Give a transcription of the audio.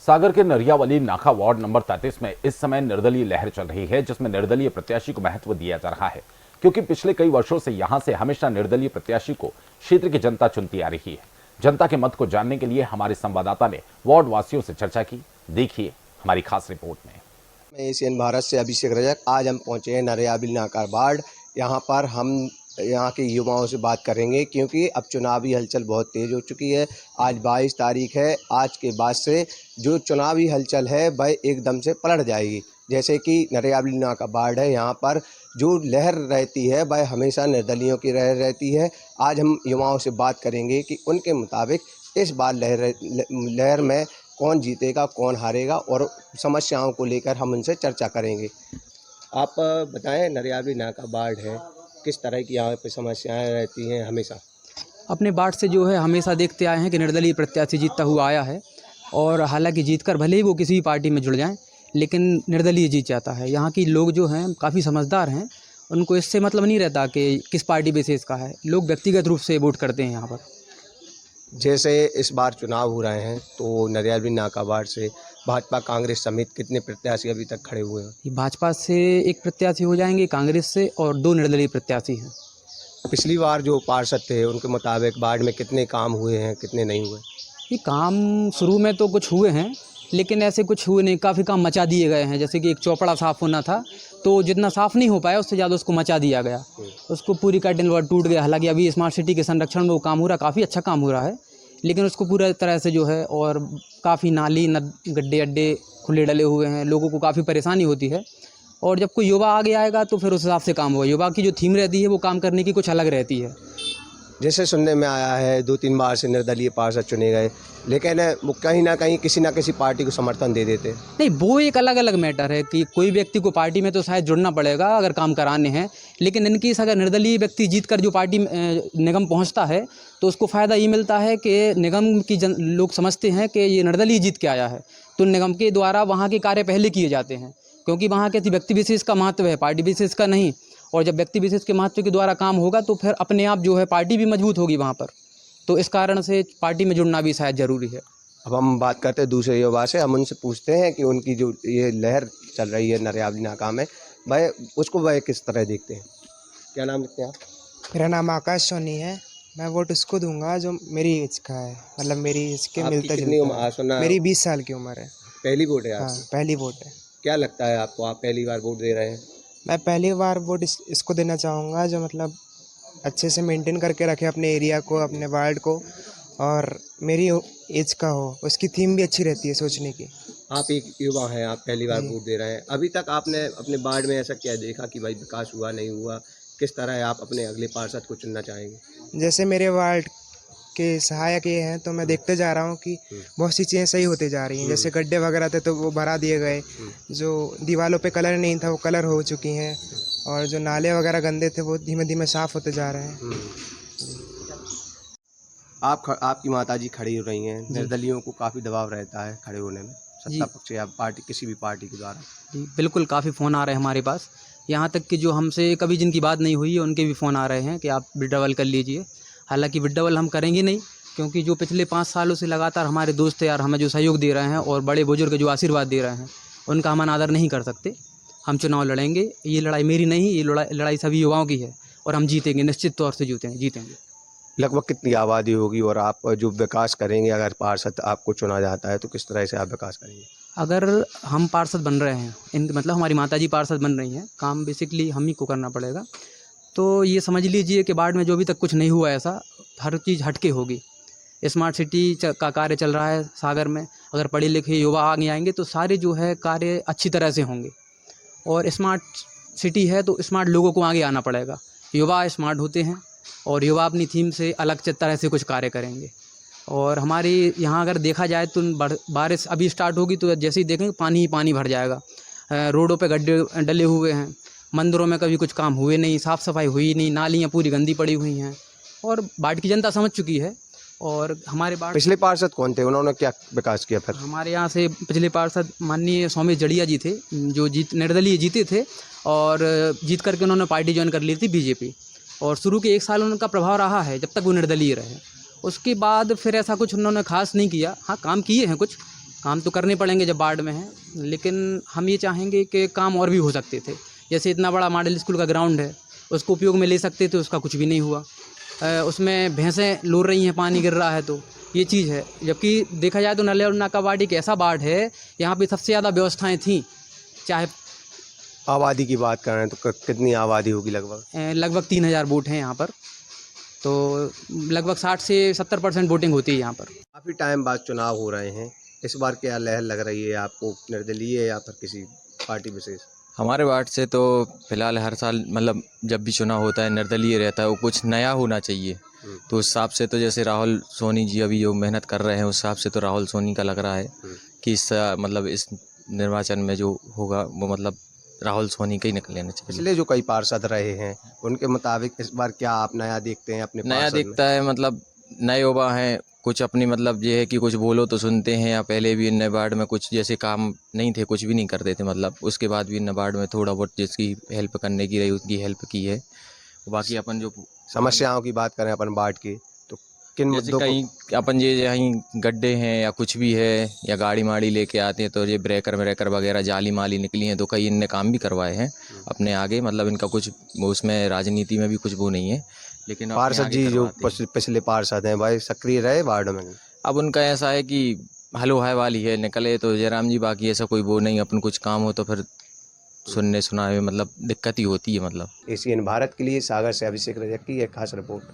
सागर के नरियावली नाका ward number 33 में इस समय निर्दलीय लहर चल रही है, जिसमें निर्दलीय प्रत्याशी को महत्व दिया जा रहा है, क्योंकि पिछले कई वर्षों से यहां से हमेशा निर्दलीय प्रत्याशी को क्षेत्र की जनता चुनती आ रही है। जनता के मत को जानने के लिए हमारे संवाददाता ने वार्ड वासियों से चर्चा की। देखिए हमारी खास रिपोर्ट में। मैं एशियन भारत से अभिषेक रजक। आज हम पहुंचे हैं नरियावली नाका वार्ड। यहाँ पर हम यहाँ के युवाओं से बात करेंगे, क्योंकि अब चुनावी हलचल बहुत तेज़ हो चुकी है। आज 22 तारीख है। आज के बाद से जो चुनावी हलचल है वह एकदम से पलट जाएगी। जैसे कि नरियावली नाका वार्ड है, यहाँ पर जो लहर रहती है वह हमेशा निर्दलियों की रहती है। आज हम युवाओं से बात करेंगे कि उनके मुताबिक इस बार लहर में कौन जीतेगा, कौन हारेगा, और समस्याओं को लेकर हम उनसे चर्चा करेंगे। आप बताएं, नरियावली नाका वार्ड है, किस तरह की यहाँ पे समस्याएं रहती हैं हमेशा? अपने वार्ड से जो है हमेशा देखते आए हैं कि निर्दलीय प्रत्याशी जीतता हुआ आया है, और हालांकि जीतकर भले ही वो किसी भी पार्टी में जुड़ जाएं, लेकिन निर्दलीय जीत जाता है। यहाँ की लोग जो हैं काफ़ी समझदार हैं, उनको इससे मतलब नहीं रहता कि किस पार्टी बेसिस का है। लोग व्यक्तिगत रूप से वोट करते हैं यहाँ पर। जैसे इस बार चुनाव हो रहे हैं तो नरियावली नाका वार्ड से भाजपा कांग्रेस समेत कितने प्रत्याशी अभी तक खड़े हुए हैं? भाजपा से एक प्रत्याशी हो जाएंगे, कांग्रेस से, और 2 निर्दलीय प्रत्याशी हैं। पिछली बार जो पार्षद थे उनके मुताबिक वार्ड में कितने काम हुए हैं, कितने नहीं हुए? ये काम शुरू में तो कुछ हुए हैं, लेकिन ऐसे कुछ हुए नहीं। काफ़ी काम मचा दिए गए हैं। जैसे कि एक चौपड़ा साफ़ होना था, तो जितना साफ़ नहीं हो पाया उससे ज़्यादा उसको मचा दिया गया। उसको पूरी कर्टन वर्ड टूट गया। हालांकि अभी स्मार्ट सिटी के संरक्षण में वो काम हो रहा है, काफ़ी अच्छा काम हो रहा है, लेकिन उसको पूरा तरह से जो है, और काफ़ी नाली गड्ढे अड्डे खुले डले हुए हैं, लोगों को काफ़ी परेशानी होती है। और जब कोई युवा आगे आएगा तो फिर उस हिसाब से काम होगा। युवा की जो थीम रहती है वो काम करने की कुछ अलग रहती है। जैसे सुनने में आया है 2-3 बार से निर्दलीय पार्षद चुने गए, लेकिन वो कहीं ना कहीं किसी ना किसी पार्टी को समर्थन दे देते। नहीं, वो एक अलग अलग मैटर है कि कोई व्यक्ति को पार्टी में तो शायद जुड़ना पड़ेगा अगर काम कराने हैं, लेकिन इनकी अगर निर्दलीय व्यक्ति जीतकर जो पार्टी निगम पहुंचता है तो उसको फ़ायदा ये मिलता है कि निगम की लोग समझते हैं कि ये निर्दलीय जीत के आया है, तो निगम के द्वारा वहाँ के कार्य पहले किए जाते हैं, क्योंकि वहाँ के व्यक्ति विशेष का महत्व है, पार्टी विशेष का नहीं। और जब व्यक्ति विशेष के महत्व के द्वारा काम होगा तो फिर अपने आप जो है पार्टी भी मजबूत होगी वहाँ पर। तो इस कारण से पार्टी में जुड़ना भी शायद ज़रूरी है। अब हम बात करते हैं दूसरे युवा से। हम उनसे पूछते हैं कि उनकी जो ये लहर चल रही है नरियावली नाका में, वह किस तरह देखते हैं। क्या नाम लिखते हैं आप? मेरा नाम आकाश सोनी है। मैं वोट उसको दूंगा जो मेरी एज का है, मतलब मेरी एज के मिलता जुलता है। मेरी 20 साल की उम्र है। पहली वोट है आपकी? हाँ, पहली वोट है। क्या लगता है आपको, आप पहली बार वोट दे रहे हैं? मैं पहली बार वोट इसको देना चाहूँगा जो मतलब अच्छे से मेंटेन करके रखे अपने एरिया को, अपने वार्ड को, और मेरी एज का हो। उसकी थीम भी अच्छी रहती है सोचने की। आप एक युवा हैं, आप पहली बार वोट दे रहे हैं। अभी तक आपने अपने वार्ड में ऐसा क्या देखा कि भाई विकास हुआ, नहीं हुआ? किस तरह आप अपने अगले पार्षद को चुनना चाहेंगे? जैसे मेरे वार्ड के सहायक ये हैं, तो मैं देखते जा रहा हूँ कि बहुत सी चीज़ें सही होती जा रही हैं। जैसे गड्ढे वगैरह थे तो वो भरा दिए गए, जो दीवारों पे कलर नहीं था वो कलर हो चुकी हैं, और जो नाले वगैरह गंदे थे वो धीमे धीमे साफ़ होते जा रहे हैं। आपकी माताजी खड़ी हो रही हैं। निर्दलियों को काफ़ी दबाव रहता है खड़े होने में, सत्ता पक्ष या पार्टी, किसी भी पार्टी के द्वारा। जी बिल्कुल, काफ़ी फ़ोन आ रहे हैं हमारे पास। यहाँ तक कि जो हमसे कभी जिनकी बात नहीं हुई है उनके भी फ़ोन आ रहे हैं कि आप विड्रॉवल कर लीजिए। हालांकि विड्रॉवल हम करेंगे नहीं, क्योंकि जो पिछले 5 सालों से लगातार हमारे दोस्त यार हमें जो सहयोग दे रहे हैं और बड़े बुजुर्ग जो आशीर्वाद दे रहे हैं, उनका हम अनादर नहीं कर सकते। हम चुनाव लड़ेंगे। ये लड़ाई मेरी नहीं, ये लड़ाई सभी युवाओं की है, और हम जीतेंगे, निश्चित तौर से जीतेंगे। लगभग कितनी आबादी होगी, और आप जो विकास करेंगे, अगर पार्षद आपको चुना जाता है तो किस तरह से आप विकास करेंगे? अगर हम पार्षद बन रहे हैं, मतलब हमारी माताजी पार्षद बन रही हैं, काम बेसिकली हम ही को करना पड़ेगा, तो ये समझ लीजिए कि वार्ड में जो अभी तक कुछ नहीं हुआ ऐसा, हर चीज़ हटके होगी। स्मार्ट सिटी का कार्य चल रहा है सागर में। अगर पढ़े लिखे युवा आगे आएंगे तो सारे जो है कार्य अच्छी तरह से होंगे। और स्मार्ट सिटी है तो स्मार्ट लोगों को आगे आना पड़ेगा। युवा स्मार्ट होते हैं, और युवा अपनी थीम से अलग तरह से कुछ कार्य करेंगे। और हमारे यहाँ अगर देखा जाए तो बारिश अभी स्टार्ट होगी तो जैसे ही देखेंगे पानी ही पानी भर जाएगा। रोडों पे गड्ढे डले हुए हैं, मंदिरों में कभी कुछ काम हुए नहीं, साफ़ सफाई हुई नहीं, नालियाँ पूरी गंदी पड़ी हुई हैं, और वार्ड की जनता समझ चुकी है। और हमारे वार्ड पिछले पार्षद कौन थे, उन्होंने क्या विकास किया? फिर हमारे यहाँ से पिछले पार्षद माननीय सोमेश जड़िया जी थे, जो निर्दलीय जीते थे, और जीत करके उन्होंने पार्टी ज्वाइन कर ली थी बीजेपी, और शुरू के 1 साल उनका प्रभाव रहा है जब तक वो निर्दलीय रहे। उसके बाद फिर ऐसा कुछ उन्होंने खास नहीं किया। हाँ, काम किए हैं कुछ, काम तो करने पड़ेंगे जब वार्ड में हैं, लेकिन हम ये चाहेंगे कि काम और भी हो सकते थे। जैसे इतना बड़ा मॉडल स्कूल का ग्राउंड है, उसको उपयोग में ले सकते थे, उसका कुछ भी नहीं हुआ। उसमें भैंसें लोर रही हैं, पानी गिर रहा है, तो ये चीज़ है। जबकि देखा जाए तो नलिया नाका वार्ड एक ऐसा वार्ड है यहाँ पे सबसे ज़्यादा व्यवस्थाएं थीं। चाहे आबादी की बात करें तो कितनी आबादी होगी लगभग? लगभग 3000 वोट हैं यहाँ पर, तो लगभग 60 से 70% वोटिंग होती है यहाँ पर। काफ़ी टाइम बाद चुनाव हो रहे हैं, इस बार क्या लहर लग रही है आपको, निर्दलीय या फिर किसी पार्टी विशेष? हमारे वार्ड से तो फिलहाल हर साल मतलब जब भी चुनाव होता है निर्दलीय रहता है, वो कुछ नया होना चाहिए। तो उस हिसाब से तो जैसे राहुल सोनी जी अभी जो मेहनत कर रहे हैं उस हिसाब से तो राहुल सोनी का लग रहा है कि इस मतलब इस निर्वाचन में जो होगा वो मतलब राहुल सोनी का ही निकल लेना चाहिए। पिछले जो कई पार्षद रहे हैं उनके मुताबिक इस बार क्या आप नया देखते हैं अपने नया पार्षद में? दिखता है, मतलब नए युवा हैं, कुछ अपनी मतलब ये है कि कुछ बोलो तो सुनते हैं, या पहले भी इन वार्ड में कुछ जैसे काम नहीं थे, कुछ भी नहीं करते थे, मतलब उसके बाद भी इन वार्ड में थोड़ा बहुत जिसकी हेल्प करने की रही उसकी हेल्प की है। बाकी अपन जो समस्याओं की बात करें अपन वार्ड की तो किन जैसे मुद्दों कहीं अपन ये कहीं गड्ढे हैं या कुछ भी है या गाड़ी माड़ी लेके आते हैं तो ये ब्रेकर वगैरह जाली माली निकली हैं, तो कई इनने काम भी करवाए हैं अपने आगे, मतलब इनका कुछ उसमें राजनीति में भी कुछ वो नहीं है, लेकिन अपने पार्षद आगे जी जो करवाते हैं। पिछले पार्षद हैं भाई सक्रिय रहे वार्ड में? अब उनका ऐसा है कि हलो हाय वाली है, निकले तो जयराम जी, बाकी ऐसा कोई वो नहीं, अपन कुछ काम हो तो फिर सुनने सुनाए मतलब दिक्कत ही होती है। मतलब एशियन भारत के लिए सागर से अभिषेक रजक की एक खास रिपोर्ट।